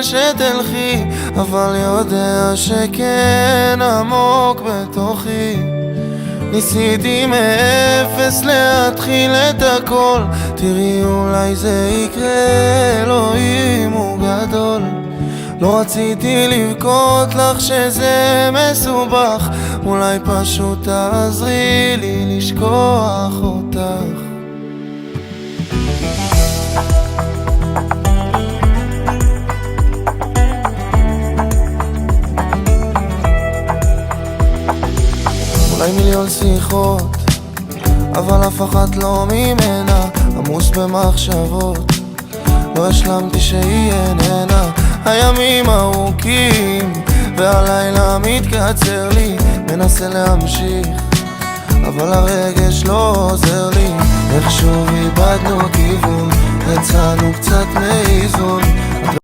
שתלכי, אבל יודע שכן עמוק בתוכי. ניסיתי מאפס להתחיל את הכל, תראי אולי זה יקרה, אלוהים הוא גדול. לא רציתי לבכות לך שזה מסובך, אולי פשוט תעזרי לי לשכוח אותך. אולי מיליון שיחות, אבל אף אחת לא ממנה, עמוס במחשבות, לא השלמתי שהיא איננה. הימים ארוכים והלילה מתקצר לי, מנסה להמשיך אבל הרגש לא עוזר לי. איך שוב איבדנו כיוון, יצאנו קצת מאיזון.